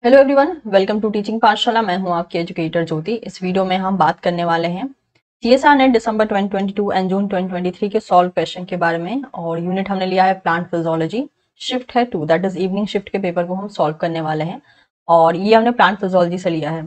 Hello everyone, welcome to teaching Pathshala. मैं हूं आपकी एजुकेटर ज्योति। इस वीडियो में हम बात करने वाले हैं CSR net December 2022 and June 2023 के सॉल्व क्वेश्चन के बारे में। और यूनिट हमने लिया है प्लांट फिजियोलॉजी, शिफ्ट है 2, दैट इज इवनिंग शिफ्ट के पेपर को हम सॉल्व करने वाले हैं। और ये हमने प्लांट फिजियोलॉजी से लिया है।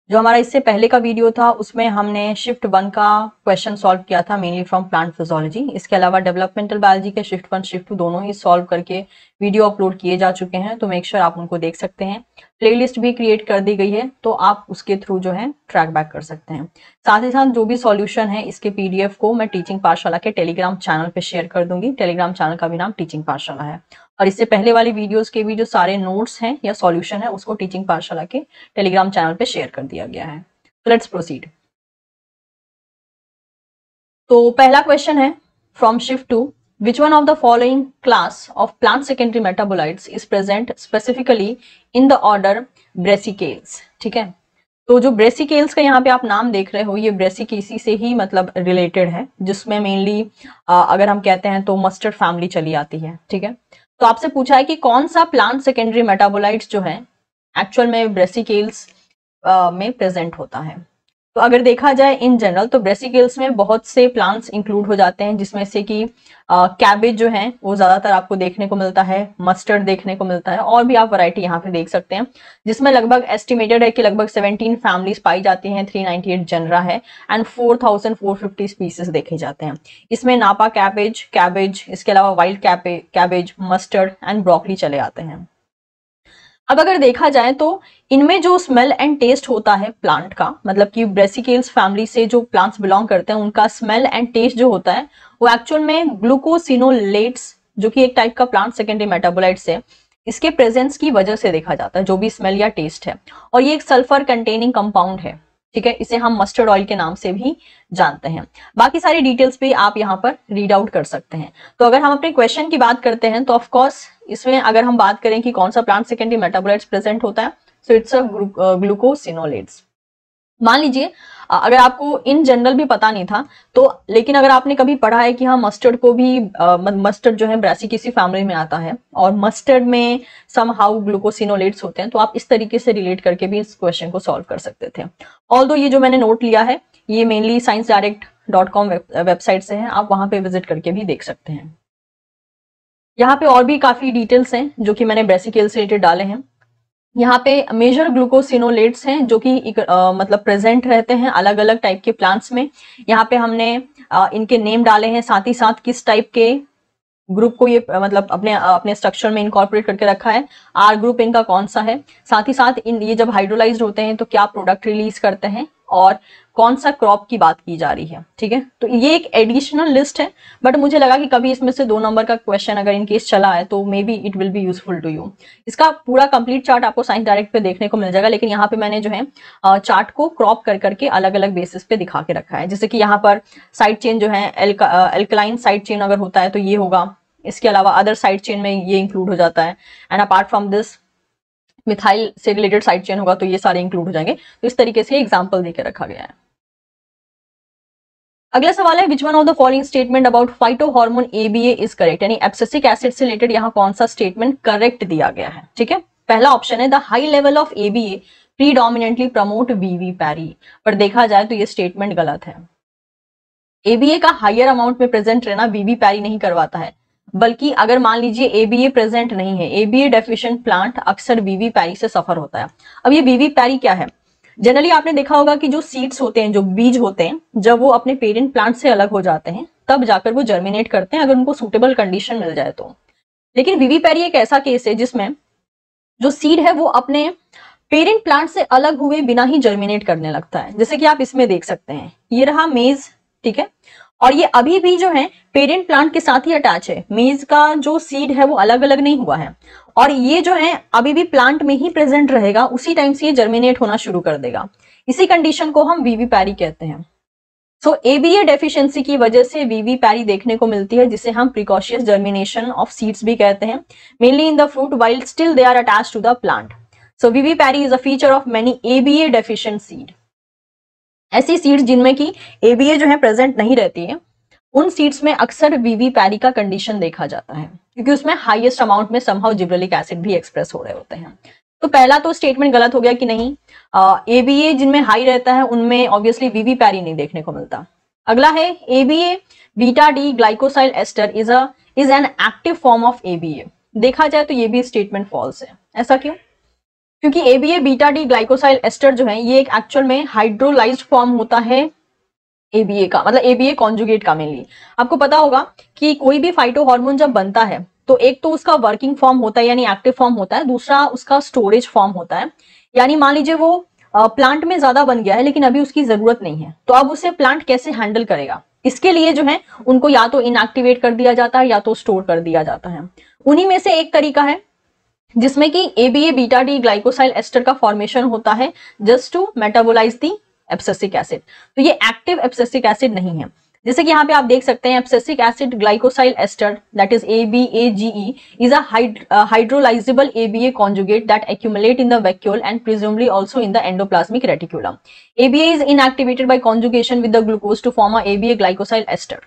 जो हमारा इससे पहले का वीडियो था उसमें हमने शिफ्ट 1 का क्वेश्चन सॉल्व किया था, मेनली फ्रॉम प्लांट फिजियोलॉजी। इसके अलावा डेवलपमेंटल बायोलॉजी के शिफ्ट 1 शिफ्ट 2 दोनों ही सॉल्व करके वीडियो अपलोड किए जा चुके हैं, तो मेक श्योर आप उनको देख सकते हैं। प्लेलिस्ट भी क्रिएट कर दी गई है, तो आप उसके थ्रू जो है ट्रैक बैक कर सकते हैं। साथ ही साथ जो भी सॉल्यूशन है इसके पीडीएफ को मैं टीचिंग पाठशाला के टेलीग्राम चैनल पे शेयर कर दूंगी। टेलीग्राम चैनल का भी नाम टीचिंग पाठशाला है। और इससे पहले वाली वीडियोस के भी जो सारे नोट्स हैं या सॉल्यूशन है उसको टीचिंग पाठशाला के टेलीग्राम चैनल पे शेयर कर दिया गया है। Let's proceed. तो पहला क्वेश्चन है from shift 2, which one of the following class of plant secondary metabolites is present specifically in the order ब्रेसिकेल्स। ठीक है, तो जो ब्रेसिकेल्स का यहाँ पे आप नाम देख रहे हो ये ब्रेसिकेसी से ही मतलब रिलेटेड है, जिसमें मेनली अगर हम कहते हैं तो मस्टर्ड फैमिली चली आती है। ठीक है, तो आपसे पूछा है कि कौन सा प्लांट सेकेंडरी मेटाबोलाइट्स जो है एक्चुअल में ब्रेसिकेल्स में प्रेजेंट होता है। तो अगर देखा जाए इन जनरल तो ब्रेसिकेल्स में बहुत से प्लांट्स इंक्लूड हो जाते हैं, जिसमें से कि कैबेज जो है वो ज्यादातर आपको देखने को मिलता है, मस्टर्ड देखने को मिलता है, और भी आप वैरायटी यहाँ पे देख सकते हैं, जिसमें लगभग एस्टिमेटेड है कि लगभग 17 फैमिलीज पाई जाती हैं, 398 जनरा है एंड 4450 स्पीसीज देखे जाते हैं। इसमें नापा कैबेज, इसके अलावा wild cabbage, mustard and broccoli चले आते हैं। अब अगर देखा जाए तो इनमें जो स्मेल एंड टेस्ट होता है प्लांट का, मतलब कि ब्रेसिकेल्स फैमिली से जो प्लांट्स बिलोंग करते हैं उनका स्मेल एंड टेस्ट जो होता है वो एक्चुअल में ग्लूकोसिनोलेट्स, जो कि एक टाइप का प्लांट सेकेंडरी मेटाबोलाइट्स है, इसके प्रेजेंस की वजह से देखा जाता है, जो भी स्मेल या टेस्ट है। और ये एक सल्फर कंटेनिंग कंपाउंड है। ठीक है, इसे हम मस्टर्ड ऑयल के नाम से भी जानते हैं। बाकी सारी डिटेल्स भी आप यहाँ पर रीड आउट कर सकते हैं। तो अगर हम अपने क्वेश्चन की बात करते हैं तो ऑफ कोर्स इसमें अगर हम बात करें कि कौन सा प्लांट सेकेंडरी मेटाबोलाइट्स प्रेजेंट होता है, सो इट्स अ ग्लूकोसिनोलेट्स। मान लीजिए अगर आपको इन जनरल भी पता नहीं था तो, लेकिन अगर आपने कभी पढ़ा है कि हाँ मस्टर्ड को भी मस्टर्ड जो है ब्रासिकेसी फैमिली में आता है और मस्टर्ड में समहाउ ग्लूकोसिनोलेट्स होते हैं, तो आप इस तरीके से रिलेट करके भी इस क्वेश्चन को सॉल्व कर सकते थे। ऑल्दो ये जो मैंने नोट लिया है ये मेनली sciencedirect.com वेबसाइट से है, आप वहां पे विजिट करके भी देख सकते हैं। यहाँ पे और भी काफी डिटेल्स हैं जो कि मैंने ब्रेसिकेल से रिलेटेड डाले हैं। यहाँ पे मेजर ग्लूकोसिनोलेट्स हैं जो कि मतलब प्रेजेंट रहते हैं अलग अलग टाइप के प्लांट्स में। यहाँ पे हमने इनके नेम डाले हैं, साथ ही साथ किस टाइप के ग्रुप को ये मतलब अपने अपने स्ट्रक्चर में इनकॉर्पोरेट करके रखा है, आर ग्रुप इनका कौन सा है, साथ ही साथ इन ये जब हाइड्रोलाइज्ड होते हैं तो क्या प्रोडक्ट रिलीज करते हैं और कौन सा क्रॉप की बात की जा रही है। ठीक है, तो ये एक एडिशनल लिस्ट है, बट मुझे लगा कि कभी इसमें से 2 नंबर का क्वेश्चन अगर इन केस चला है तो maybe it will be useful to you. इसका पूरा कंप्लीट चार्ट आपको साइंस डायरेक्ट पे देखने को मिल जाएगा, लेकिन यहाँ पे मैंने जो है चार्ट को क्रॉप कर करके अलग अलग बेसिस पे दिखा के रखा है। जैसे कि यहाँ पर साइड चेन जो है एल्कलाइन साइड चेन अगर होता है तो ये होगा, इसके अलावा अदर साइड चेन में ये इंक्लूड हो जाता है, and apart from this methyl से रिलेटेड साइड चेन होगा तो ये सारे इंक्लूड हो जाएंगे। तो इस तरीके से एग्जांपल देकर रखा गया है। अगला सवाल है which one of the following statement about phytohormone ABA is correct, यानी एब्सिसिक एसिड से रिलेटेड यहाँ कौन सा स्टेटमेंट करेक्ट दिया गया है। ठीक है, पहला ऑप्शन है the high level of ABA predominantly promote vivipary, पर देखा जाए तो ये स्टेटमेंट गलत है। ABA का हायर अमाउंट में प्रेजेंट रहना विविपैरी नहीं करवाता है, बल्कि अगर मान लीजिए ABA प्रेजेंट नहीं है, ABA डेफिशिएंट प्लांट अक्सर विविपैरी से सफर होता है। अब ये विविपैरी क्या है, जनरली आपने देखा होगा कि जो सीड्स होते हैं, जो बीज होते हैं, जब वो अपने पेरेंट प्लांट से अलग हो जाते हैं तब जाकर वो जर्मिनेट करते हैं, अगर उनको सूटेबल कंडीशन मिल जाए तो। लेकिन विविपैरी एक ऐसा केस है जिसमें जो सीड है वो अपने पेरेंट प्लांट से अलग हुए बिना ही जर्मिनेट करने लगता है। जैसे कि आप इसमें देख सकते हैं, ये रहा मेज, ठीक है, और ये अभी भी जो है पेरेंट प्लांट के साथ ही अटैच है। मेज का जो सीड है वो अलग अलग नहीं हुआ है, और ये जो है अभी भी प्लांट में ही प्रेजेंट रहेगा, उसी टाइम से ये जर्मिनेट होना शुरू कर देगा। इसी कंडीशन को हम विविपैरी कहते हैं। सो ABA डेफिशिएंसी की वजह से विविपैरी देखने को मिलती है, जिसे हम प्रिकॉशियस जर्मिनेशन ऑफ सीड्स भी कहते हैं, mainly in the fruit while still they are attached to the plant. So vivipary is a feature of many ABA deficient seed. ऐसी सीड्स जिनमें की ABA जो है प्रेजेंट नहीं रहती है, उन सीड्स में अक्सर विविपैरी का कंडीशन देखा जाता है, क्योंकि उसमें हाईएस्ट अमाउंट में समहाउ जिब्रेलिक एसिड भी एक्सप्रेस हो रहे होते हैं। तो पहला तो स्टेटमेंट गलत हो गया कि नहीं, ABA जिनमें हाई रहता है उनमें ऑब्वियसली विविपैरी नहीं देखने को मिलता। अगला है ABA beta D glycosyl ester is an active form of ABA। देखा जाए तो ये भी स्टेटमेंट फॉल्स है। ऐसा क्यों? क्योंकि ABA beta D glycosyl ester जो है ये एक एक्चुअल में हाइड्रोलाइज्ड फॉर्म होता है ABA का, मतलब ABA कॉन्जुगेट का मेनली। आपको पता होगा कि कोई भी फाइटो हार्मोन जब बनता है तो एक तो उसका वर्किंग फॉर्म होता है यानी एक्टिव फॉर्म होता है, दूसरा उसका स्टोरेज फॉर्म होता है। यानी मान लीजिए वो प्लांट में ज्यादा बन गया है लेकिन अभी उसकी जरूरत नहीं है, तो अब उसे प्लांट कैसे हैंडल करेगा, इसके लिए जो है उनको या तो इनएक्टिवेट कर दिया जाता है या तो स्टोर कर दिया जाता है। उन्हीं में से एक तरीका है जिसमें कि ABA beta D glycosyl ester का फॉर्मेशन होता है just to metabolise the abscisic acid. तो ये एक्टिव एब्सिसिक एसिड नहीं है। जैसे कि यहाँ पे आप देख सकते हैं abscisic acid glycosyl ester that is ABAGE is a hydrolyzable ABA conjugate that accumulate in the vacuole and presumably also in the endoplasmic reticulum. ABA is inactivated by conjugation with the glucose to form a ABA glycosyl ester.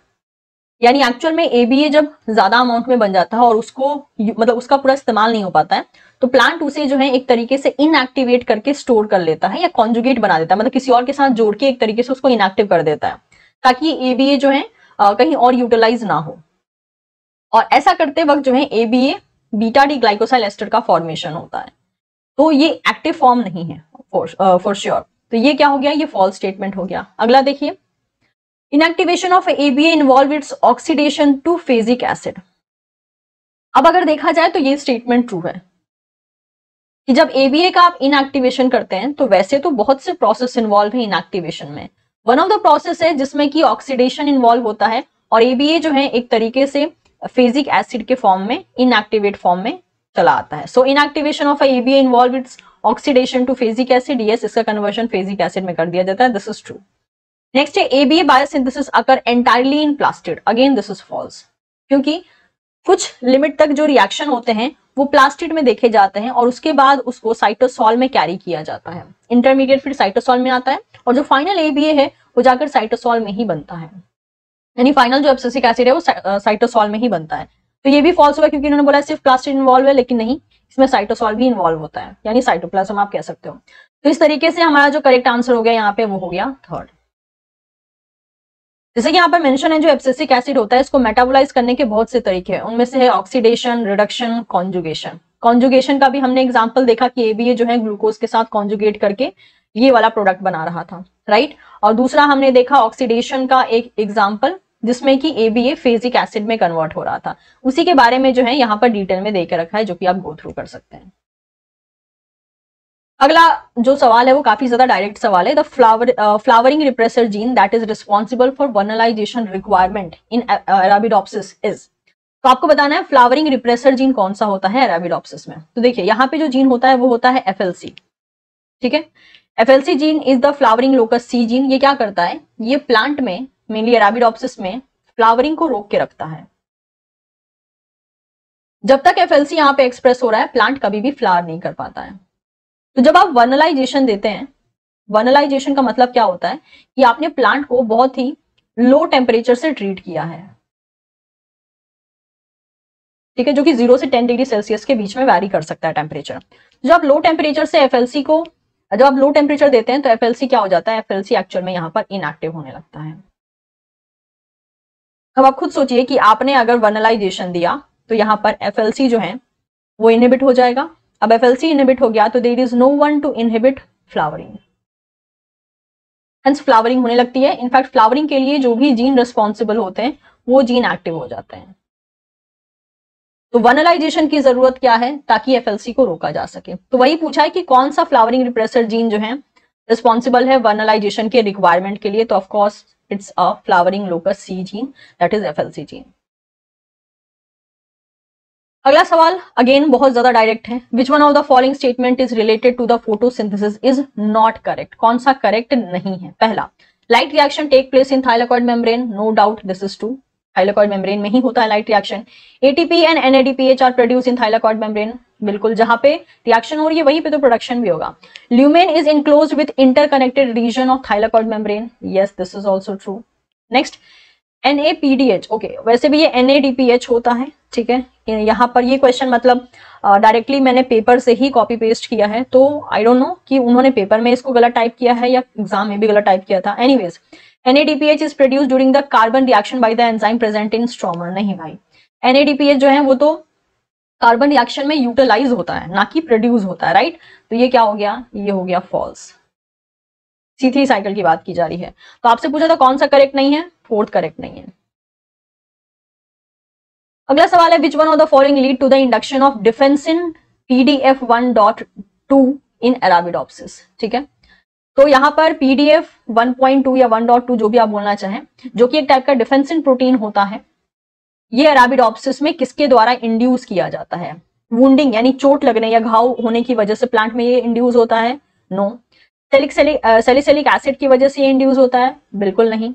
यानी actual में ABA जब ज्यादा amount में बन जाता है और उसको मतलब उसका पूरा इस्तेमाल नहीं हो पाता है तो प्लांट उसे जो है एक तरीके से इनएक्टिवेट करके स्टोर कर लेता है या कॉन्जुगेट बना देता है, मतलब किसी और के साथ जोड़ के एक तरीके से उसको इनएक्टिव कर देता है ताकि ABA जो है कहीं और यूटिलाइज ना हो। और ऐसा करते वक्त जो है ABA beta D glycosyl ester का फॉर्मेशन होता है। तो ये एक्टिव फॉर्म नहीं है फॉर श्योर। तो ये क्या हो गया, ये फॉल्स स्टेटमेंट हो गया। अगला देखिए, inactivation of ABA involve its oxidation to phaseic acid. अब अगर देखा जाए तो ये स्टेटमेंट ट्रू है कि जब ABA का आप इनएक्टिवेशन करते हैं तो वैसे तो बहुत से प्रोसेस इन्वॉल्व है इनएक्टिवेशन में। वन ऑफ द प्रोसेस है जिसमें कि ऑक्सीडेशन इन्वॉल्व होता है और ABA जो है एक तरीके से फेजिक एसिड के फॉर्म में इनएक्टिवेट फॉर्म में चला आता है। So inactivation of ABA involve its oxidation to phaseic acid, yes इसका कन्वर्जन फेजिक एसिड में कर दिया जाता है, दिस इज ट्रू। नेक्स्ट है ABA biosynthesis occur entirely in plastid, again this is false. क्योंकि कुछ लिमिट तक जो रिएक्शन होते हैं वो प्लास्टिड में देखे जाते हैं और उसके बाद उसको साइटोसॉल में कैरी किया जाता है। इंटरमीडिएट फिर साइटोसॉल में आता है और जो फाइनल ABA है वो जाकर साइटोसॉल में ही बनता है, यानी फाइनल जो एब्सिसिक एसिड है वो साइटोसॉल में ही बनता है। तो ये भी फॉल्स हुआ क्योंकि उन्होंने बोला सिर्फ प्लास्टिड इन्वॉल्व है, लेकिन नहीं, इसमें साइटोसॉल भी इन्वॉल्व होता है, यानी साइटोप्लाज्म आप कह सकते हो। तो इस तरीके से हमारा जो करेक्ट आंसर हो गया यहाँ पे वो हो गया थर्ड। जैसे कि यहाँ पर मेंशन है जो एब्सिसिक एसिड होता है इसको मेटाबोलाइज करने के बहुत से तरीके हैं, उनमें से है ऑक्सीडेशन, रिडक्शन, कॉन्जुगेशन। कॉन्जुगेशन का भी हमने एग्जांपल देखा कि ABA जो है ग्लूकोज के साथ कॉन्जुगेट करके ये वाला प्रोडक्ट बना रहा था, राइट। और दूसरा हमने देखा ऑक्सीडेशन का एक एग्जांपल जिसमें कि ABA फेजिक एसिड में कन्वर्ट हो रहा था, उसी के बारे में जो है यहाँ पर डिटेल में देकर रखा है जो कि आप गो थ्रू कर सकते हैं। अगला जो सवाल है वो काफी ज्यादा डायरेक्ट सवाल है। The flowering repressor gene that is responsible for vernalization requirement in Arabidopsis is. तो आपको बताना है फ्लावरिंग रिप्रेसर जीन कौन सा होता है अरेबिडोप्सिस में। तो देखिए यहाँ पे जो जीन होता है वो होता है FLC, ठीक है। FLC gene is the flowering locus C gene. ये क्या करता है, ये प्लांट में मेनली अरेबिडोप्सिस में फ्लावरिंग को रोक के रखता है। जब तक FLC यहाँ पे एक्सप्रेस हो रहा है प्लांट कभी भी फ्लावर नहीं कर पाता है। तो जब आप वर्नलाइजेशन देते हैं, वर्नलाइजेशन का मतलब क्या होता है कि आपने प्लांट को बहुत ही लो टेम्परेचर से ट्रीट किया है, ठीक है, जो कि 0 से 10 डिग्री सेल्सियस के बीच में वैरी कर सकता है टेम्परेचर। जब आप लो टेम्परेचर से FLC को, जब आप लो टेम्परेचर देते हैं तो FLC क्या हो जाता है, FLC एक्चुअल में यहाँ पर इनएक्टिव होने लगता है। अब आप खुद सोचिए कि आपने अगर वर्नलाइजेशन दिया तो यहाँ पर FLC जो है वो इनहिबिट हो जाएगा। अब FLC इनहिबिट हो गया तो there is no one to inhibit flowering, hence flowering होने लगती है। इनफैक्ट फ्लावरिंग के लिए जो भी जीन रिस्पॉन्सिबल होते हैं वो जीन एक्टिव हो जाते हैं। तो वर्नलाइजेशन की जरूरत क्या है, ताकि FLC को रोका जा सके। तो वही पूछा है कि कौन सा फ्लावरिंग रिप्रेसर जीन जो है रिस्पॉन्सिबल है वर्नलाइजेशन के रिक्वायरमेंट के लिए। तो of course it's a flowering locus C gene that is FLC gene. अगला सवाल अगेन बहुत ज्यादा डायरेक्ट है। Which one of the following statement is related to the photosynthesis is not correct. कौन सा करेक्ट नहीं है। पहला, light reaction take place in thylakoid membrane, no doubt this is true. Thylakoid membrane में ही होता है light reaction. ATP and NADPH are produce in thylakoid membrane, बिल्कुल, जहां पे रिएक्शन हो रही है वहीं पे तो प्रोडक्शन भी होगा। Lumen is enclosed with interconnected region of thylakoid membrane, yes this is also true. Next, NAPDH, okay, वैसे भी ये NADPH होता है, ठीक है, यहाँ पर ये क्वेश्चन मतलब डायरेक्टली मैंने पेपर से ही कॉपी पेस्ट किया है, तो आई डोंट नो कि उन्होंने पेपर में इसको गलत टाइप किया है या एग्जाम में भी गलत टाइप किया था। Anyways, NADPH is produce during the carbon reaction by the enzyme present in Strömer. नहीं भाई, NADPH जो है वो तो कार्बन रिएक्शन में यूटिलाइज होता है, ना कि प्रोड्यूस होता है, राइट। तो ये क्या हो गया, ये हो गया फॉल्स। C3 साइकिल की बात की जा रही है। तो आपसे पूछा था कौन सा करेक्ट नहीं है, फोर्थ करेक्ट नहीं है। अगला सवाल है, which one of the following lead to the induction of defensin PDF 1.2 in Arabidopsis. ठीक है, तो यहाँ पर PDF 1.2 या 1.2 जो भी आप बोलना चाहें, जो कि एक टाइप का डिफेंसिन प्रोटीन होता है, ये अराबिडोप्सिस में किसके द्वारा इंड्यूस किया जाता है? वुंडिंग यानी चोट लगने या घाव होने की वजह से प्लांट में ये इंड्यूस होता है? नो। सैलिसिलिक एसिड की वजह से ये इंड्यूस होता है? बिल्कुल नहीं।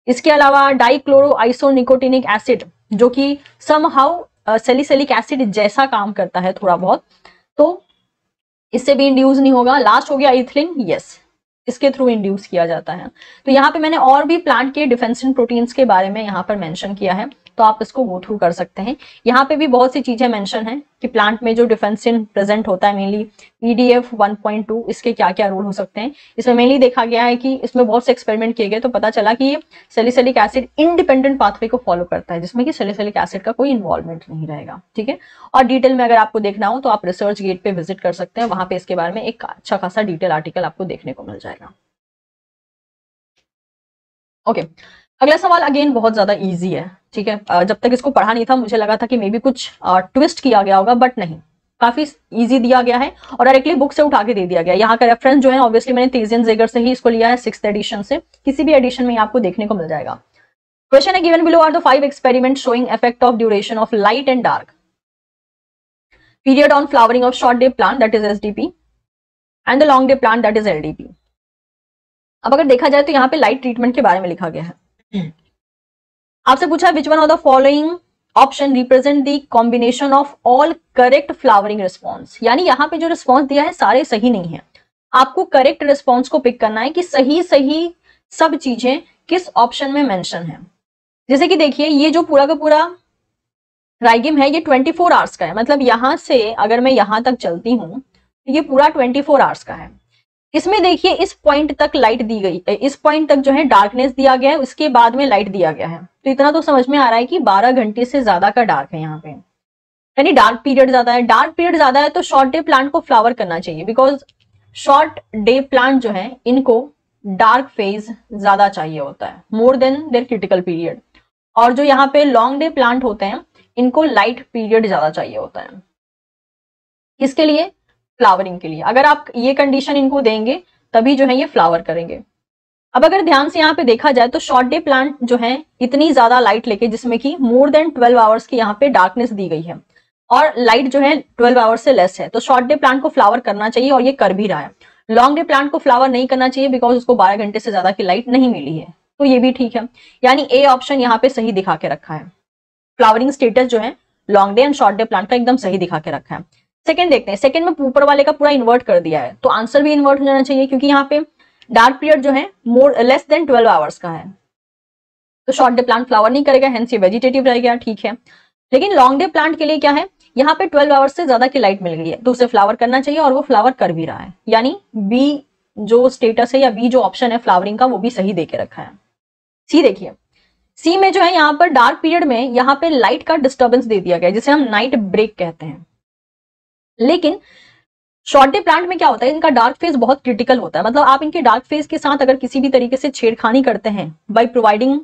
इसके अलावा डाइक्लोरो आइसोनिकोटिनिक एसिड, जो कि समहाउ सैलिसिलिक एसिड जैसा काम करता है थोड़ा बहुत, तो इससे भी इंड्यूस नहीं होगा। लास्ट हो गया इथिलीन, यस, इसके थ्रू इंड्यूस किया जाता है। तो यहाँ पे मैंने और भी प्लांट के डिफेंसिन प्रोटीन्स के बारे में यहाँ पर मेंशन किया है, तो आप इसको गो थ्रू कर सकते हैं। यहाँ पे भी बहुत सी चीजें मेंशन है कि प्लांट में जो डिफेंसिन प्रेजेंट होता है, मेनली PDF 1.2, इसके क्या क्या रोल हो सकते हैं। इसमें मेनली देखा गया है कि इसमें बहुत से एक्सपेरिमेंट किए गए, तो पता चला कि ये सैलिसिलिक एसिड इंडिपेंडेंट पाथवे को फॉलो करता है, जिसमें कि सैलिसिलिक एसिड का कोई इन्वॉल्वमेंट नहीं रहेगा। ठीक है, और डिटेल में अगर आपको देखना हो तो आप रिसर्च गेट पे विजिट कर सकते हैं, वहां पे इसके बारे में एक अच्छा खासा डिटेल आर्टिकल आपको देखने को मिल जाएगा। ओके, अगला सवाल अगेन बहुत ज्यादा इजी है। ठीक है, जब तक इसको पढ़ा नहीं था मुझे लगा था कि मे बी कुछ ट्विस्ट किया गया होगा, बट नहीं, काफी इजी दिया गया है और डायरेक्टली बुक से उठा के दे दिया गया। यहाँ का रेफरेंस जो है ऑब्वियसली मैंने तेजियन-ज़ेगर से ही इसको लिया है, 6th एडिशन से, किसी भी एडिशन में आपको देखने को मिल जाएगा। क्वेश्चन है, given below are the 5 experiment showing effect of duration of light and dark period on flowering of short day plant that is SDP and the long day plant that is LDP। अब अगर देखा जाए तो यहाँ पे light treatment के बारे में लिखा गया है। आपसे पूछा विच one of the following option represent the combination of all correct flowering response. यानी यहाँ पे जो रिस्पॉन्स दिया है सारे सही नहीं है, आपको करेक्ट रिस्पॉन्स को पिक करना है कि सही सही सब चीजें किस ऑप्शन में मेंशन है। जैसे कि देखिए, ये जो पूरा का पूरा राइगिम है ये 24 आवर्स का है, मतलब यहां से अगर मैं यहां तक चलती हूं तो ये पूरा 24 आवर्स का है। इसमें देखिए इस पॉइंट तक लाइट दी गई, इस पॉइंट तक जो है डार्कनेस दिया गया है, उसके बाद में लाइट दिया गया है। तो इतना तो समझ में आ रहा है कि 12 घंटे से ज्यादा का डार्क है यहाँ पे, यानी डार्क पीरियड ज्यादा है। डार्क पीरियड ज्यादा है तो शॉर्ट डे प्लांट को फ्लावर करना चाहिए, बिकॉज शॉर्ट डे प्लांट जो है इनको डार्क फेज ज्यादा चाहिए होता है, more than there critical period. और जो यहाँ पे लॉन्ग डे प्लांट होते हैं इनको लाइट पीरियड ज्यादा चाहिए होता है। किसके लिए? फ्लावरिंग के लिए। अगर आप ये कंडीशन इनको देंगे तभी जो है ये फ्लावर करेंगे। अब अगर ध्यान से यहाँ पे देखा जाए तो शॉर्ट डे प्लांट जो है इतनी ज्यादा लाइट लेके, जिसमें कि मोर देन 12 आवर्स की यहाँ पे डार्कनेस दी गई है और लाइट जो है 12 आवर्स से लेस है, तो शॉर्ट डे प्लांट को फ्लावर करना चाहिए और ये कर भी रहा है। लॉन्ग डे प्लांट को फ्लावर नहीं करना चाहिए बिकॉज उसको 12 घंटे से ज्यादा की लाइट नहीं मिली है, तो ये भी ठीक है। यानी ए ऑप्शन यहाँ पे सही दिखा के रखा है, फ्लावरिंग स्टेटस जो है long day and short day plant का एकदम सही दिखा के रखा है। सेकंड देखते हैं, सेकंड में ऊपर वाले का पूरा इन्वर्ट कर दिया है, तो आंसर भी इन्वर्ट हो जाना चाहिए क्योंकि यहाँ पे डार्क पीरियड जो है मोर लेस देन 12 आवर्स का है, तो शॉर्ट डे प्लांट फ्लावर नहीं करेगा, हेंस ये वेजिटेटिव रह गया, ठीक है। लेकिन लॉन्ग डे प्लांट के लिए क्या है, यहाँ पे 12 आवर्स से ज्यादा की लाइट मिल गई है तो उसे फ्लावर करना चाहिए और वो फ्लावर कर भी रहा है। यानी बी जो स्टेटस है या बी जो ऑप्शन है फ्लावरिंग का वो भी सही देके रखा है। सी देखिए, सी में जो है यहाँ पर डार्क पीरियड में यहाँ पे लाइट का डिस्टर्बेंस दे दिया गया है जिसे हम नाइट ब्रेक कहते हैं। लेकिन शॉर्ट डे प्लांट में क्या होता है, इनका डार्क फेज बहुत क्रिटिकल होता है, मतलब आप इनके डार्क फेज के साथ अगर किसी भी तरीके से छेड़खानी करते हैं by providing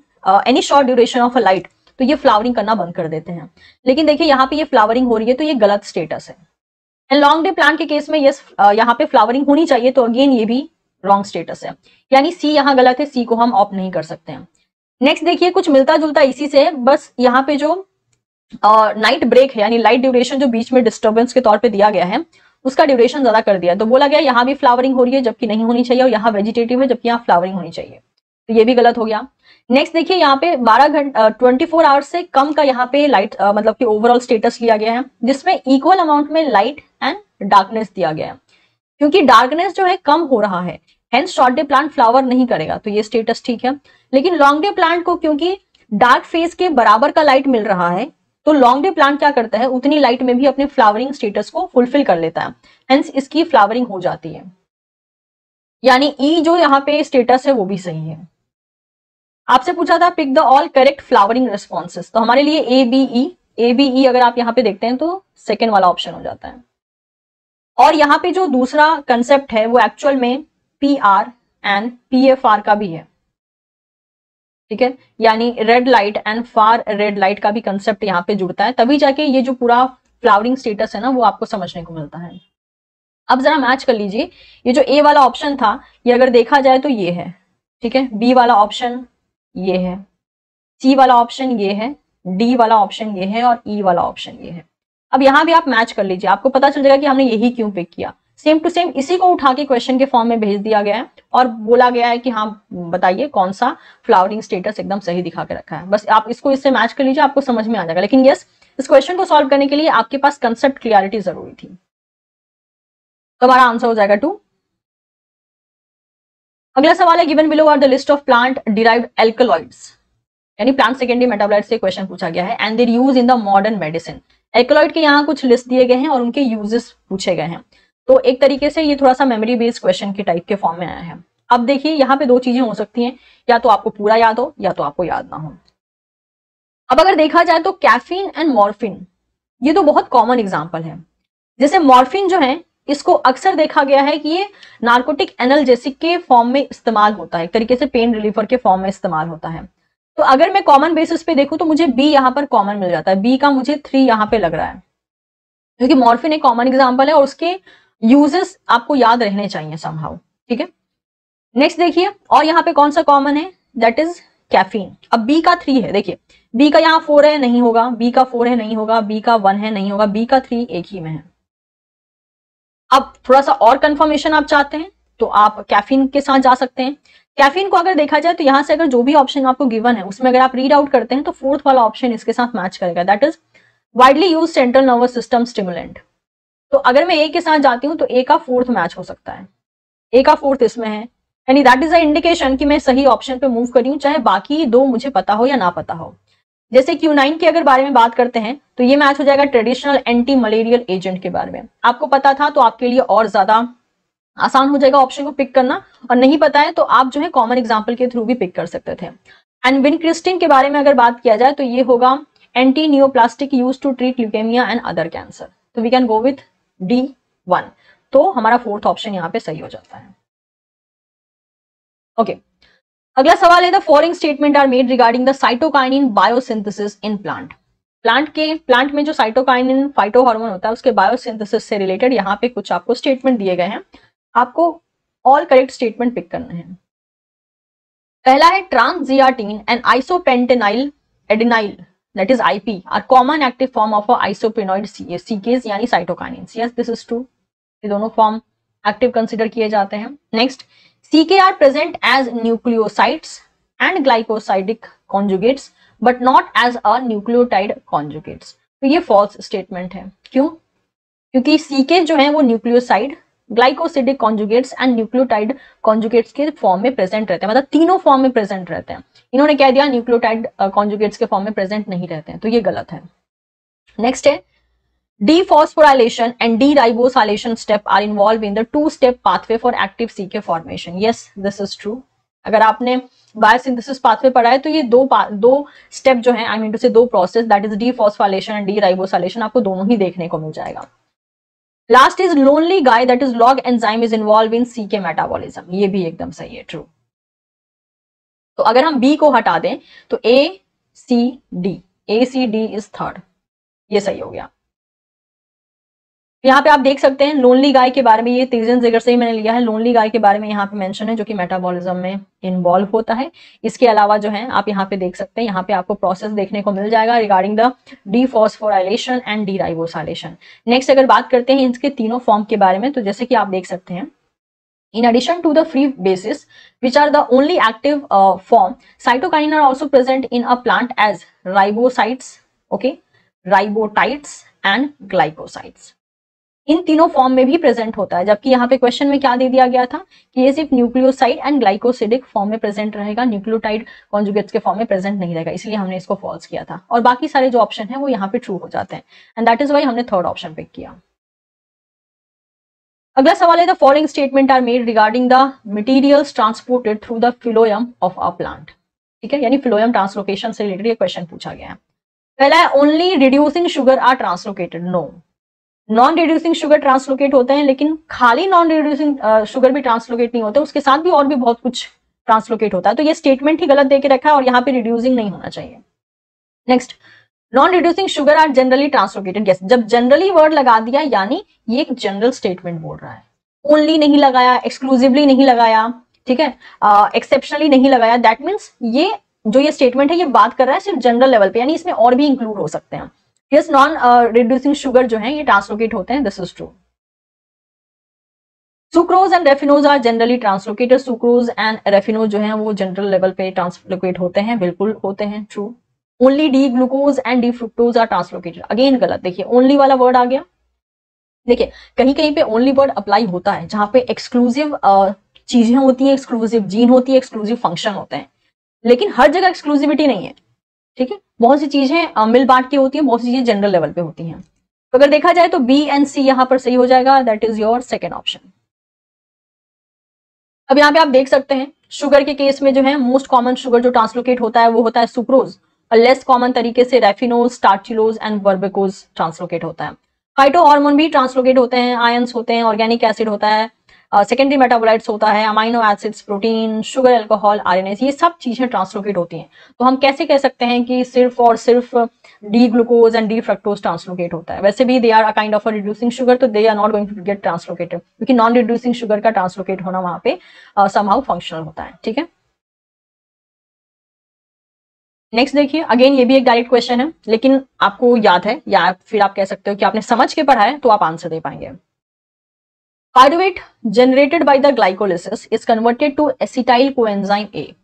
any short duration of a light, तो ये फ्लावरिंग करना बंद कर देते हैं। लेकिन देखिए यहाँ पे ये फ्लावरिंग हो रही है तो ये गलत स्टेटस है। एंड लॉन्ग डे प्लांट के केस में यस यहाँ पे फ्लावरिंग होनी चाहिए, तो अगेन ये भी रॉन्ग स्टेटस है, यानी सी यहाँ गलत है, सी को हम ऑप्ट नहीं कर सकते हैं। नेक्स्ट देखिए, कुछ मिलता जुलता इसी से, बस यहाँ पे जो नाइट ब्रेक है यानी लाइट ड्यूरेशन जो बीच में डिस्टर्बेंस के तौर पे दिया गया है उसका ड्यूरेशन ज्यादा कर दिया, तो बोला गया यहाँ भी फ्लावरिंग हो रही है जबकि नहीं होनी चाहिए और यहाँ वेजिटेटिव है जबकि यहाँ फ्लावरिंग होनी चाहिए, तो ये भी गलत हो गया। नेक्स्ट देखिए, यहाँ पे 12 घंटे 24 आवर्स से कम का यहाँ पे लाइट मतलब कि ओवरऑल स्टेटस लिया गया है जिसमें इक्वल अमाउंट में लाइट एंड डार्कनेस दिया गया है। क्योंकि डार्कनेस जो है कम हो रहा है hence short day plant flower नहीं करेगा, तो ये स्टेटस ठीक है। लेकिन लॉन्ग डे प्लांट को क्योंकि डार्क फेज के बराबर का लाइट मिल रहा है तो लॉन्ग डे प्लांट क्या करता है, उतनी लाइट में भी अपने फ्लावरिंग स्टेटस को फुलफिल कर लेता है, हेंस इसकी फ्लावरिंग हो जाती है। यानी ई जो यहाँ पे स्टेटस है वो भी सही है। आपसे पूछा था pick the all correct flowering responses, तो हमारे लिए ए बी ई अगर आप यहाँ पे देखते हैं तो सेकेंड वाला ऑप्शन हो जाता है। और यहाँ पे जो दूसरा कंसेप्ट है वो एक्चुअल में P R and P F R का भी है, ठीक है, यानी red light and far red light का भी कंसेप्ट यहाँ पे जुड़ता है, तभी जाके ये जो पूरा फ्लावरिंग स्टेटस है ना वो आपको समझने को मिलता है। अब जरा मैच कर लीजिए, ये जो ए वाला ऑप्शन था ये अगर देखा जाए तो ये है, ठीक है, बी वाला ऑप्शन ये है, सी वाला ऑप्शन ये है, डी वाला ऑप्शन ये है और ई वाला ऑप्शन ये है। अब यहां भी आप मैच कर लीजिए, आपको पता चल जाएगा कि हमने यही क्यों पिक किया। सेम टू सेम इसी को उठा के क्वेश्चन के फॉर्म में भेज दिया गया है और बोला गया है कि हाँ बताइए कौन सा फ्लावरिंग स्टेटस एकदम सही दिखा के रखा है। बस आप इसको इससे मैच कर लीजिए, आपको समझ में आ जाएगा। लेकिन यस, इस क्वेश्चन को सॉल्व करने के लिए आपके पास कंसेप्ट क्लियरिटी जरूरी थी। तो हमारा आंसर हो जाएगा 2। अगला सवाल है given below are the list of plant derived alkaloids, यानी प्लांट सेकेंडरी मेटाबोलाइट से क्वेश्चन पूछा गया है and their use in the modern medicine. Alkaloid के यहाँ कुछ लिस्ट दिए गए हैं और उनके यूजेस पूछे गए हैं। तो एक तरीके से ये थोड़ा सा मेमोरी बेस्ड क्वेश्चन के टाइप के फॉर्म में आया है। अब देखिए यहाँ पे दो चीजें हो सकती हैं, या तो आपको पूरा याद हो या तो आपको याद ना हो। अब अगर देखा जाए तो कैफीन एंड मॉर्फिन ये तो बहुत कॉमन एग्जाम्पल है। जैसे मॉर्फिन जो है इसको अक्सर देखा गया है कि ये नार्कोटिक एनाल्जेसिक के फॉर्म में इस्तेमाल होता है, एक तरीके से पेन रिलीफर के फॉर्म में इस्तेमाल होता है। तो अगर मैं कॉमन बेसिस पे देखूं तो मुझे बी यहाँ पर कॉमन मिल जाता है, बी का मुझे 3 यहाँ पे लग रहा है, क्योंकि मॉर्फिन एक कॉमन एग्जांपल है और उसके यूजेस आपको याद रहने चाहिए समहाउ, ठीक है। नेक्स्ट देखिए, और यहाँ पे कौन सा कॉमन है, दैट इज कैफीन। अब बी का 3 है, देखिए बी का यहाँ 4 है नहीं होगा, बी का 4 है नहीं होगा, बी का 1 है नहीं होगा, बी का 3 एक ही में है। अब थोड़ा सा और कंफर्मेशन आप चाहते हैं तो आप कैफीन के साथ जा सकते हैं। कैफीन को अगर देखा जाए तो यहां से अगर जो भी ऑप्शन आपको गिवन है उसमें अगर आप रीड आउट करते हैं तो फोर्थ वाला ऑप्शन इसके साथ मैच करेगा, that is widely use central nervous system stimulant. तो अगर मैं ए के साथ जाती हूँ तो ए का 4th मैच हो सकता है, ए का 4th इसमें है, यानी दैट इज अ इंडिकेशन कि मैं सही ऑप्शन पे मूव करी हूँ, चाहे बाकी दो मुझे पता हो या ना पता हो। जैसे Q9 के अगर बारे में बात करते हैं तो ये मैच हो जाएगा ट्रेडिशनल एंटी मलेरियल एजेंट के बारे में। आपको पता था तो आपके लिए और ज्यादा आसान हो जाएगा ऑप्शन को पिक करना, और नहीं पता है तो आप जो है कॉमन एग्जांपल के थ्रू भी पिक कर सकते थे। एंड विनक्रिस्टिन के बारे में अगर बात किया जाए तो ये होगा anti neoplastic use to treat leukemia and other cancer. तो we can go with D1। तो हमारा 4th ऑप्शन यहाँ पे सही हो जाता है। ओके, अगला सवाल है the following statement are made regarding the cytokinin biosynthesis in plant. Plant में जो साइटोकाइनिन फाइटो हार्मोन होता है उसके बायोसिंथेसिस से रिलेटेड यहाँ पे कुछ आपको स्टेटमेंट दिए गए हैं, आपको ऑल करेक्ट स्टेटमेंट पिक करना है। पहला है trans zeatin and isopentenyl adenine that is IP are common active form of isoprenoid CKs यानी cytokinins. Yes this is true, ये दोनों फॉर्म एक्टिव कंसिडर किए जाते हैं। Next, CK are present as nucleosides and glycosidic conjugates but not as a nucleotide conjugates. तो ये false statement है। क्यों? क्योंकि CK जो है वो nucleoside, glycosidic conjugates and nucleotide conjugates के फॉर्म में प्रेजेंट रहते हैं, मतलब तीनों फॉर्म में प्रेजेंट रहते हैं। इन्होंने कह दिया न्यूक्लियोटाइड कॉन्जुगेट्स के फॉर्म में प्रेजेंट नहीं रहते हैं, तो ये गलत है। नेक्स्ट है dephosphorylation and deribosylation step are involved in the two-step pathway for active CK formation. Yes, this is true. अगर आपने बायोसिंथेसिस पाथवे पढ़ा है तो ये दो स्टेप जो है, आई मीन टू से दो process, that is dephosphorylation and deribosylation, आपको दोनों ही देखने को मिल जाएगा। Last is lonely guy that is log enzyme is involve in CK metabolism. ये भी एकदम सही है, ट्रू। तो अगर हम B को हटा दें तो ACD इज 3rd, ये सही हो गया। यहाँ पे आप देख सकते हैं लोनली गाय के बारे में, ये तीजन जिगर से ही मैंने लिया है, लोनली गाय के बारे में यहाँ पे मेंशन है जो कि मेटाबॉलिज्म में इन्वॉल्व होता है। इसके अलावा जो है आप यहाँ पे देख सकते हैं, यहाँ पे आपको प्रोसेस देखने को मिल जाएगा regarding the dephosphorylation and deribosylation. Next अगर बात करते हैं इसके तीनों फॉर्म के बारे में, तो जैसे कि आप देख सकते हैं, in addition to the free bases which are the only active form, cytokinin are also present in a plant as ribocytes, okay, ribotides and glycosides. इन तीनों फॉर्म में भी प्रेजेंट होता है, जबकि यहाँ पे क्वेश्चन में क्या दे दिया गया था कि ये सिर्फ न्यूक्लियोसाइड एंड ग्लाइकोसिडिक फॉर्म में प्रेजेंट रहेगा, न्यूक्लियोटाइड कॉन्जुगेट्स के फॉर्म में प्रेजेंट नहीं रहेगा, इसलिए हमने इसको फॉल्स किया था, और बाकी सारे जो ऑप्शन है वो यहाँ पे ट्रू हो जाते हैं, एंड दैट इज वाई हमने थर्ड ऑप्शन पिक किया। अगला सवाल है, the following statement are made regarding the materials transported through the phloem of a plant. ठीक है, यानी फ्लोएम ट्रांसलोकेशन से रिलेटेड ये क्वेश्चन पूछा गया है। पहला है, only reducing sugar are translocated. No, non reducing sugar translocate होते हैं, लेकिन खाली नॉन रिड्यूसिंग शुगर भी ट्रांसलोकेट नहीं होते, उसके साथ भी और भी बहुत कुछ ट्रांसलोकेट होता है, तो ये स्टेटमेंट ही गलत देके रखा है और यहाँ पे रिड्यूसिंग नहीं होना चाहिए। Next, non reducing sugar are generally translocated. Yes, जब जनरली वर्ड लगा दिया यानी ये एक जनरल स्टेटमेंट बोल रहा है, ओनली नहीं लगाया, एक्सक्लूसिवली नहीं लगाया, ठीक है, एक्सेप्शनली नहीं लगाया, दैट मीन्स ये जो ये स्टेटमेंट है ये बात कर रहा है सिर्फ जनरल लेवल पे, यानी इसमें और भी इंक्लूड हो सकते हैं। यस, नॉन रिड्यूसिंग शुगर जो है ये ट्रांसलोकेट होते हैं, this is true. Sucrose and raffinose are generally translocated. Sucrose and raffinose जो है वो जनरल लेवल पे ट्रांसलोकेट होते हैं, बिल्कुल होते हैं, true. Only D glucose and D fructose are translocated, again गलत। देखिए ओनली वाला वर्ड आ गया, देखिए कहीं कहीं पे ओनली वर्ड अप्लाई होता है जहां पे एक्सक्लूसिव चीजें होती हैं, एक्सक्लूसिव जीन होती है, एक्सक्लूसिव फंक्शन होते हैं, लेकिन हर जगह एक्सक्लूसिविटी नहीं है। ठीक है, बहुत सी चीजें मिल बांट के होती हैं, बहुत सी चीजें जनरल लेवल पे होती हैं। तो अगर देखा जाए तो बी एंड सी यहां पर सही हो जाएगा, that is your second option. अब यहाँ पे आप देख सकते हैं शुगर के केस में जो है मोस्ट कॉमन शुगर जो ट्रांसलोकेट होता है वो होता है सुक्रोज, और लेस कॉमन तरीके से रेफिनोज, स्टार्चिलोज एंड वर्बिकोज ट्रांसलोकेट होता है। फाइटो हार्मोन भी ट्रांसलोकेट होते हैं, आयंस होते हैं, ऑर्गेनिक एसिड होता है, सेकेंडरी मेटाबोलाइट्स होता है, amino acids, protein, sugar, alcohol, RNA, ये सब चीजें ट्रांसलोकेट होती हैं। तो हम कैसे कह सकते हैं कि सिर्फ और सिर्फ D glucose and D fructose translocate होता है? वैसे भी they are a kind of a reducing sugar, तो they are not going to get translocated, क्योंकि नॉन रिड्यूसिंग शुगर का ट्रांसलोकेट होना वहां पे समहाउ फंक्शनल होता है। ठीक है, नेक्स्ट देखिए, अगेन ये भी एक डायरेक्ट क्वेश्चन है, लेकिन आपको याद है या फिर आप कह सकते हो कि आपने समझ के पढ़ा है तो आप आंसर दे पाएंगे। Pyruvate generated by the glycolysis is converted to acetyl coenzyme A,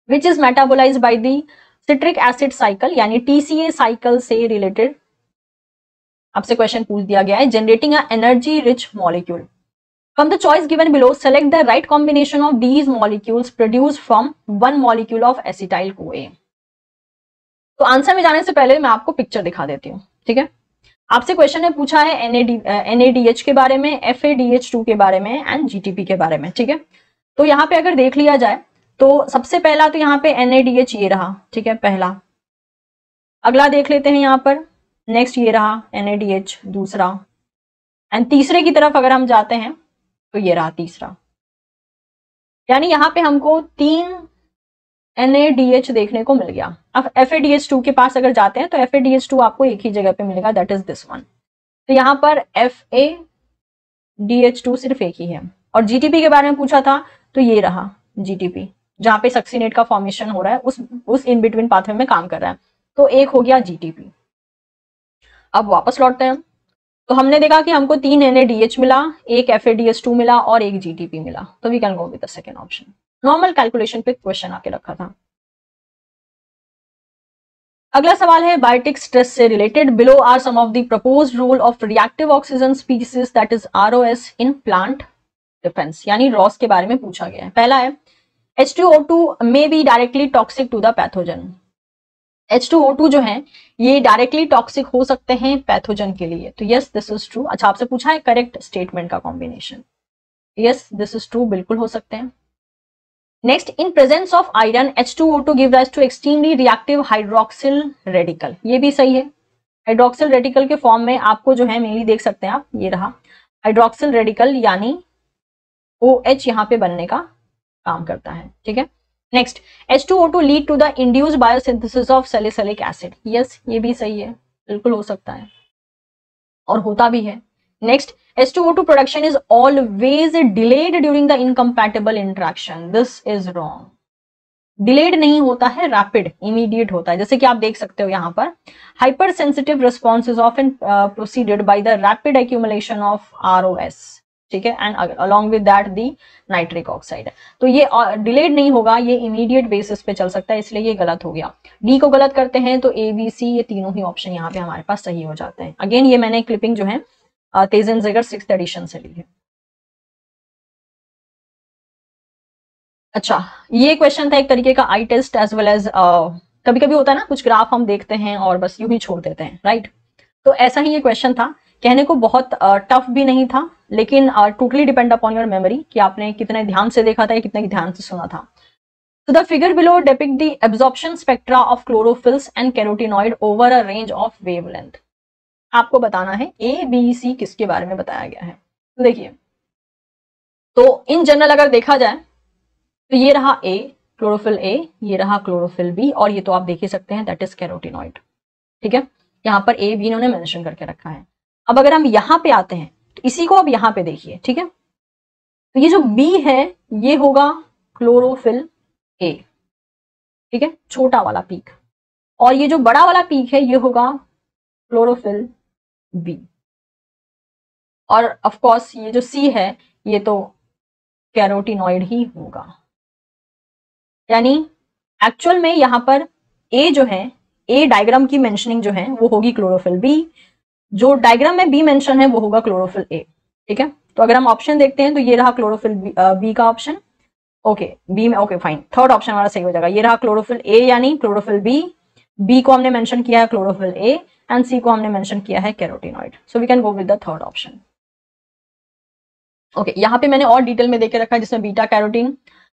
which is metabolized by the citric acid cycle, यानी TCA cycle से related आपसे क्वेश्चन पूछ दिया गया है, generating a energy rich molecule. From the choice given below, select the right combination of these molecules produced from one molecule of acetyl CoA. तो answer में जाने से पहले मैं आपको पिक्चर दिखा देती हूँ। ठीक है, आपसे क्वेश्चन ने पूछा है NADH के बारे में, FADH2 के बारे में एंड GTP के बारे में। ठीक है, तो यहाँ पे अगर देख लिया जाए तो सबसे पहला तो यहाँ पे NADH ये रहा, ठीक है, पहला। अगला देख लेते हैं यहाँ पर, नेक्स्ट ये रहा NADH दूसरा, एंड तीसरे की तरफ अगर हम जाते हैं तो ये रहा तीसरा। यानी यहाँ पे हमको 3 NADH देखने को मिल गया। अब FADH2 के पास अगर जाते हैं तो FADH2 आपको एक ही जगह पे मिलेगा, दैट इज दिस वन। तो यहाँ पर FADH2 सिर्फ एक ही है। और GTP के बारे में पूछा था तो ये रहा GTP, जहां पे सक्सीनेट का फॉर्मेशन हो रहा है, उस इन बिटवीन पाथवे में काम कर रहा है, तो एक हो गया GTP। अब वापस लौटते हैं, तो हमने देखा कि हमको 3 NADH मिला, एक FADH2 मिला और एक GTP मिला, तो we can go with the second option. Normal calculation पे क्वेश्चन आके रखा था। अगला सवाल है बायोटिक स्ट्रेस से related, below are some of the proposed role of reactive oxygen species that is ROS in plant defence, यानी रॉस के बारे में पूछा गया है। पहला है H2O2 may be directly toxic to the pathogen. H2O2 जो है ये डायरेक्टली टॉक्सिक हो सकते हैं पैथोजन के लिए, तो यस दिस इज ट्रू। अच्छा, आपसे पूछा है करेक्ट स्टेटमेंट का combination, yes this is true, बिल्कुल हो सकते हैं। Next, in presence of iron H2O2 give rise to extremely reactive hydroxyl radical, ये भी सही है। हाइड्रोक्सिल रेडिकल के फॉर्म में आपको जो है मेनली देख सकते हैं आप, ये रहा हाइड्रोक्सिल रेडिकल, यानी OH यहाँ पे बनने का काम करता है। ठीक है, next, H2O2 lead to the induced biosynthesis of salicylic acid, yes ये भी सही है, बिल्कुल हो सकता है और होता भी है। Next, H2O2 production is always delayed during the incompatible interaction. This is wrong. Delayed नहीं होता है, rapid, immediate होता है। जैसे कि आप देख सकते हो यहाँ पर, hypersensitive response is often preceded by the rapid accumulation of ROS. ठीक है, and along with that the nitric oxide. तो ये delayed नहीं होगा, ये immediate basis पे चल सकता है, इसलिए ये गलत हो गया। D को गलत करते हैं तो A, B, C ये तीनों ही ऑप्शन यहाँ पे हमारे पास सही हो जाते हैं। अगेन ये मैंने क्लिपिंग जो है तेजेनज़ेगर 6th एडिशन से ली है। अच्छा, ये क्वेश्चन था एक तरीके का आई टेस्ट एज वेल एज, कभी कभी होता है ना कुछ ग्राफ हम देखते हैं और बस यूं ही छोड़ देते हैं, राइट। तो ऐसा ही ये क्वेश्चन था, कहने को बहुत टफ भी नहीं था, लेकिन totally depend upon your memory कि आपने कितने ध्यान से देखा था या कितने ध्यान से सुना था। So the figure below depict the absorption spectra of chlorophylls and carotenoid over a range of wavelength. आपको बताना है A, B, C किसके बारे में बताया गया है। तो देखिए, तो इन जनरल अगर देखा जाए तो ये रहा A, क्लोरोफिल A, ये रहा क्लोरोफिल B, और ये तो आप देख ही सकते हैं दैट इज कैरोटिनॉइड। ठीक है, यहाँ पर A, B इन्होंने मेंशन करके रखा है। अब अगर हम यहाँ पे आते हैं तो इसी को अब यहाँ पे देखिए, ठीक है। तो ये जो B है ये होगा क्लोरोफिल A, ठीक है, छोटा वाला पीक, और ये जो बड़ा वाला पीक है ये होगा क्लोरोफिल B, और ऑफ कोर्स ये जो C है ये तो कैरोटिनॉइड ही होगा। यानी एक्चुअल में यहां पर A जो है, A डायग्राम की मेंशनिंग जो है वो होगी क्लोरोफिल B, जो डायग्राम में B मेंशन है वो होगा क्लोरोफिल A। ठीक है, तो अगर हम ऑप्शन देखते हैं तो ये रहा क्लोरोफिल B का ऑप्शन, ओके बी में, ओके फाइन, थर्ड ऑप्शन हमारा सही हो जाएगा। ये रहा क्लोरोफिल A यानी क्लोरोफिल B को हमने मेंशन किया है क्लोरोफिल A, एंड C को हमने मेंशन किया है carotenoid. So we can go with the third option. Okay, यहाँ पे मैंने और डिटेल में देके रखा है जिसमें beta carotene,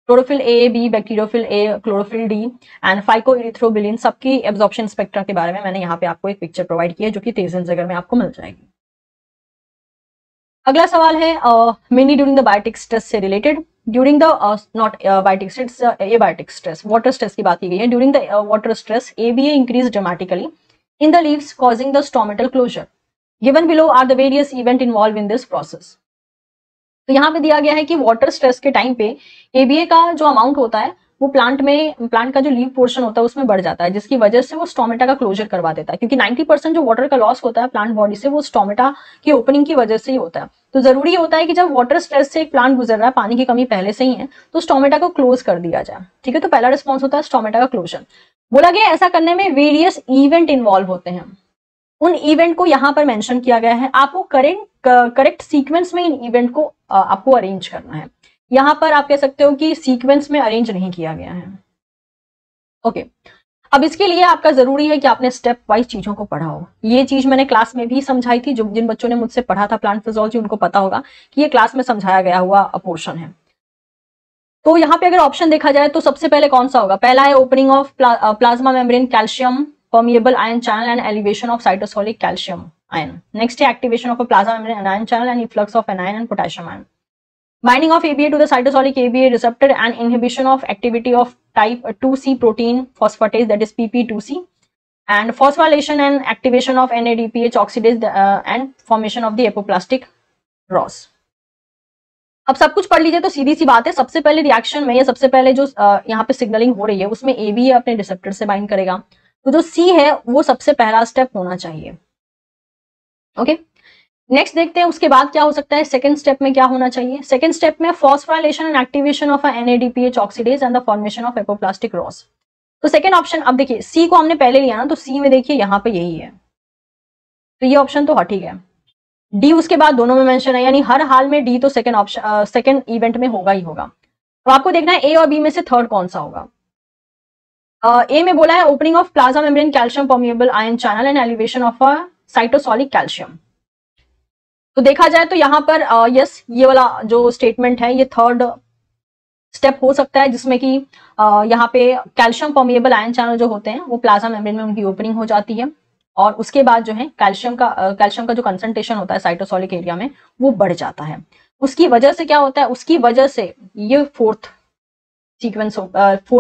chlorophyll A, B, bacteriochlorophyll A, chlorophyll D and phycoerythrobilin सबकी एब्जॉर्प्शन स्पेक्ट्रा के बारे में मैंने यहाँ पे आपको एक पिक्चर प्रोवाइड की है जो कि तेजेनज़ेगर में आपको मिल जाएगी। अगला सवाल है mainly during the biotic stress से related, during the not biotic stress, abiotic stress, water stress की बात की गई है। During the water stress ABA increase dramatically in the leaves causing the stomatal closure, given below are the various event involve in this process. तो यहाँ पे दिया गया है कि वाटर स्ट्रेस के टाइम पे ABA का जो अमाउंट होता है वो प्लांट का जो लीव पोर्शन होता है उसमें बढ़ जाता है, जिसकी वजह से वो स्टोमेटा का क्लोजर करवा देता है, क्योंकि 90% जो वाटर का लॉस होता है प्लांट बॉडी से वो स्टोमेटा की ओपनिंग की वजह से ही होता है। तो जरूरी होता है कि जब वाटर स्ट्रेस से एक प्लांट गुजर रहा है, पानी की कमी पहले से ही है, तो स्टोमेटा को क्लोज कर दिया जाए। ठीक है, तो पहला रिस्पॉन्स होता है स्टोमेटा का क्लोजर। बोला गया ऐसा करने में वेरियस इवेंट इन्वॉल्व होते हैं, उन इवेंट को यहाँ पर मेंशन किया गया है। आपको करेक्ट सीक्वेंस में इन इवेंट को आपको अरेंज करना है। यहाँ पर आप कह सकते हो कि सीक्वेंस में अरेंज नहीं किया गया है। ओके, अब इसके लिए आपका जरूरी है कि आपने स्टेप वाइज चीजों को पढ़ा हो। ये चीज मैंने क्लास में भी समझाई थी, जो जिन बच्चों ने मुझसे पढ़ा था प्लांट फिजियोलॉजी उनको पता होगा कि ये क्लास में समझाया गया हुआ पोर्शन है। तो यहाँ पे अगर ऑप्शन देखा जाए तो सबसे पहले कौन सा होगा? पहला है opening of plasma membrane, calcium permeable ion channel and elevation of cytosolic calcium ion. Next है activation of a plasma membrane anion channel and efflux of anion and potassium ion. Binding of ABA to the cytosolic ABA receptor and inhibition of activity of type 2C protein phosphatase, that is PP2C, and phosphorylation and activation of NADPH oxidase and formation of the apoplastic ROS. अब सब कुछ पढ़ लीजिए तो सीधी सी बात है, सबसे पहले रिएक्शन में या सबसे पहले जो यहाँ पे सिग्नलिंग हो रही है उसमें ABA अपने रिसेप्टर से बाइंड करेगा, तो जो C है वो सबसे पहला स्टेप होना चाहिए। ओके, नेक्स्ट देखते हैं उसके बाद क्या हो सकता है। सेकंड स्टेप में क्या होना चाहिए? सेकंड स्टेप में phosphorylation and activation of NADPH oxidase and the formation of apoplastic Ross. तो सेकंड ऑप्शन, अब देखिए C को हमने पहले लिया ना, तो C में देखिए यहाँ पे यही है, तो ये ऑप्शन तो ठीक है। D उसके बाद दोनों में मेंशन है, यानी हर हाल में D तो सेकंड ऑप्शन सेकंड इवेंट में होगा ही होगा। तो आपको देखना है A और B में से थर्ड कौन सा होगा। ए में बोला है opening of plasma membrane, calcium permeable ion channel and elevation of a cytosolic calcium. तो देखा जाए तो यहाँ पर यस, ये वाला जो स्टेटमेंट है ये थर्ड स्टेप हो सकता है, जिसमें कि यहाँ पे कैल्शियम परमिएबल आयन चैनल जो होते हैं वो प्लाज्मा मेम्ब्रेन में उनकी ओपनिंग हो जाती है, और उसके बाद जो है कैल्शियम का जो कंसंट्रेशन होता है साइटोसोलिक एरिया में वो बढ़ जाता है। उसकी वजह से क्या होता है? उसकी वजह से ये फोर्थ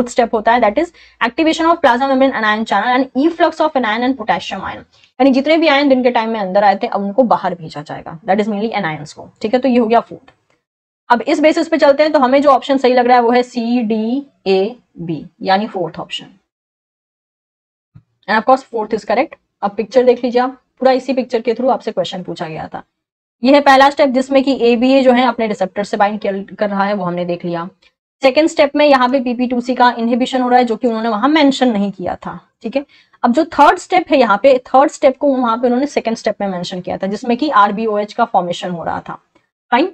स्टेप होता है, that is activation of plasma membrane ion channel and efflux of anion and potassium ion. यानी जितने भी आयन दिन के टाइम में अंदर आए थे अब उनको बाहर भेजा जाएगा, दैट इज मेनली एनायंस को। ठीक है, तो ये हो गया फोर्थ। अब इस बेसिस पे चलते हैं, तो हमें जो ऑप्शन सही लग रहा है वो है CDAB, यानी fourth option, end of course fourth is correct. अब पिक्चर देख लीजिए आप, पूरा इसी पिक्चर के थ्रू आपसे क्वेश्चन पूछा गया था। यह है पहला स्टेप जिसमें कि ABA जो है अपने रिसेप्टर से बाइंड कर रहा है, वो हमने देख लिया। सेकेंड स्टेप में यहाँ पे PP2C का इनहिबिशन हो रहा है, जो कि उन्होंने वहां मेंशन नहीं किया था। ठीक है, अब जो थर्ड स्टेप है यहाँ पे, थर्ड स्टेप को वहां पे उन्होंने सेकंड स्टेप में मेंशन किया था, जिसमें कि RBOH का फॉर्मेशन हो रहा था। फाइन,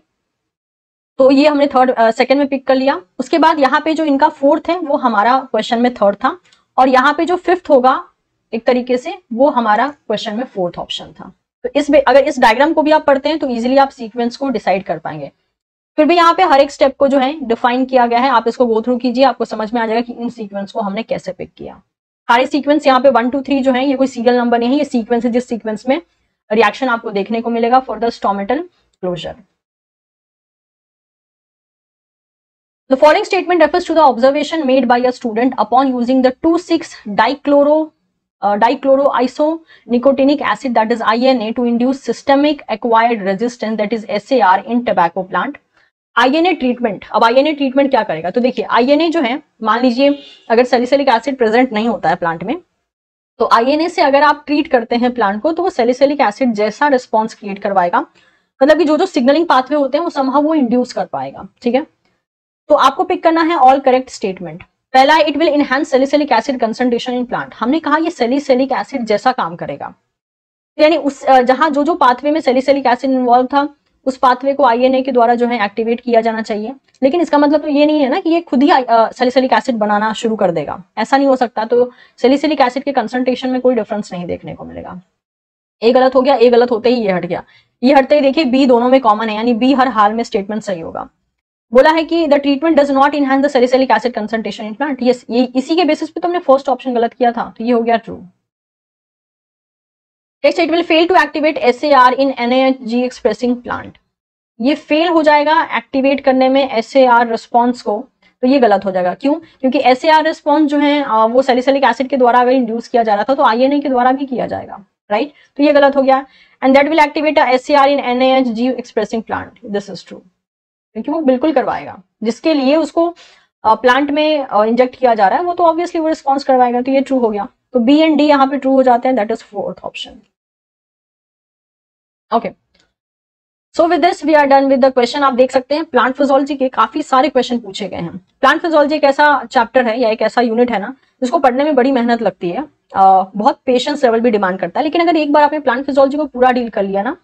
तो ये हमने थर्ड सेकंड में पिक कर लिया। उसके बाद यहाँ पे जो इनका फोर्थ है वो हमारा क्वेश्चन में थर्ड था, और यहाँ पे जो फिफ्थ होगा एक तरीके से वो हमारा क्वेश्चन में फोर्थ ऑप्शन था। तो अगर इस डायग्राम को भी आप पढ़ते हैं तो इजीली आप सीक्वेंस को डिसाइड कर पाएंगे। फिर भी यहाँ पे हर एक स्टेप को जो है डिफाइन किया गया है, आप इसको गो थ्रू कीजिए, आपको समझ में आ जाएगा कि इन सीक्वेंस को हमने कैसे पिक किया। सारे सीक्वेंस यहाँ पे 1 2 3 जो है ये कोई सीरियल नंबर नहीं है, ये सीक्वेंस है जिस सीक्वेंस में रिएक्शन आपको देखने को मिलेगा for the stomatal closure. The following statement refers to the observation made by a student upon using the 2,6-dichloroisonicotinic acid, that is INA, to induce systemic acquired resistance, that is SAR, in tobacco plant. INA treatment, अब INA treatment क्या करेगा? तो देखिए INA जो है, मान लीजिए अगर सैलिसिलिक एसिड प्रेजेंट नहीं होता है प्लांट में, तो INA से अगर आप ट्रीट करते हैं प्लांट को तो वो सैलिसिलिक एसिड जैसा रिस्पॉन्स क्रिएट करवाएगा, मतलब कि जो सिग्नलिंग पाथवे होते हैं वो समहाउ वो इंड्यूस कर पाएगा। ठीक है, तो आपको पिक करना है ऑल करेक्ट स्टेटमेंट। पहला, it will enhance salicylic acid concentration in plant. हमने कहा ये सैलिसिलिक एसिड जैसा काम करेगा, यानी उस जहां जो पाथवे में सैलिसिलिक एसिड इन्वॉल्व था उस पाथवे को INA के द्वारा जो है एक्टिवेट किया जाना चाहिए। लेकिन इसका मतलब तो ये नहीं है ना कि ये खुद ही सैलिसिलिक एसिड बनाना शुरू कर देगा, ऐसा नहीं हो सकता। तो सैलिसिलिक एसिड के कंसंट्रेशन में कोई डिफरेंस नहीं देखने को मिलेगा। ए गलत हो गया, ए गलत होते ही ये हट गया, ये हटते ही देखिए बी दोनों में कॉमन है, यानी बी हर हाल में स्टेटमेंट सही होगा। बोला है कि the treatment does not enhance the salicylic acid concentration in plant. Yes, ये इसी के बेसिस पे तो हमने फर्स्ट ऑप्शन गलत किया था, तो ये हो गया true. Next, it will fail to activate SAR in NaHG expressing plant. ये फेल हो जाएगा एक्टिवेट करने में SAR रिस्पॉन्स को, तो ये गलत हो जाएगा। क्यों? क्योंकि SAR रिस्पॉन्स जो है वो सैलिसिलिक एसिड के द्वारा अगर इंड्यूस किया जा रहा था तो INA के द्वारा भी किया जाएगा, राइट? तो ये गलत हो गया। And that will activate SAR in NaHG expressing plant, this is true, क्योंकि वो बिल्कुल करवाएगा। जिसके लिए उसको प्लांट में इंजेक्ट किया जा रहा है वो तो ऑब्वियसली वो रिस्पॉन्स करवाएगा, तो ये ट्रू हो गया। तो बी एंड डी यहाँ पे ट्रू हो जाते हैं, that is fourth option. Okay, so with this we are done with the question. आप देख सकते हैं प्लांट फिजियोलॉजी के काफी सारे क्वेश्चन पूछे गए हैं। प्लांट फिजियोलॉजी एक ऐसा चैप्टर है या एक ऐसा यूनिट है ना जिसको पढ़ने में बड़ी मेहनत लगती है, बहुत पेशेंस लेवल भी डिमांड करता है। लेकिन अगर एक बार आपने प्लांट फिजियोलॉजी को पूरा डील कर लिया ना,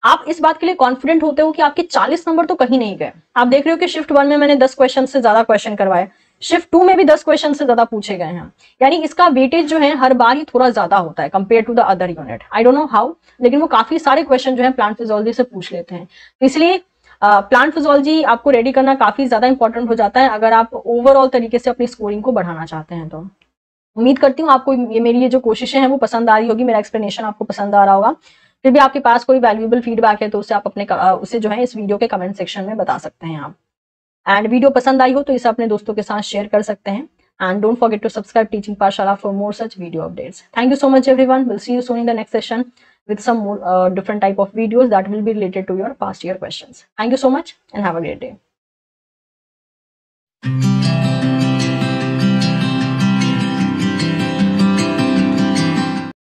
आप इस बात के लिए कॉन्फिडेंट होते हो कि आपके 40 नंबर तो कहीं नहीं गए। आप देख रहे हो कि शिफ्ट 1 में मैंने 10 क्वेश्चन से ज्यादा क्वेश्चन करवाए, शिफ्ट 2 में भी 10 क्वेश्चन से ज्यादा पूछे गए हैं, यानी इसका वेटेज जो है हर बार ही थोड़ा ज्यादा होता है compare to the other unit. I don't know how, लेकिन वो काफी सारे क्वेश्चन जो है प्लांट फिजियोलॉजी से पूछ लेते हैं। तो इसलिए प्लांट फिजियोलॉजी आपको रेडी करना काफी ज्यादा इंपॉर्टेंट हो जाता है अगर आप ओवरऑल तरीके से अपनी स्कोरिंग को बढ़ाना चाहते हैं। तो उम्मीद करती हूँ आपको मेरी ये जो कोशिशें हैं वो पसंद आ रही होगी, मेरा एक्सप्लेनेशन आपको पसंद आ रहा होगा। फिर भी आपके पास कोई वैल्यूएबल फीडबैक है तो उसे आप उसे जो है इस वीडियो के कमेंट सेक्शन में बता सकते हैं आप। एंड वीडियो पसंद आई हो तो इसे अपने दोस्तों के साथ शेयर कर सकते हैं। And don't forget to subscribe teaching Pathshala for more such video updates. Thank you so much everyone, will see you soon in the next session with some more different type of videos that will be related to your past year questions. Thank you so much and have a great day.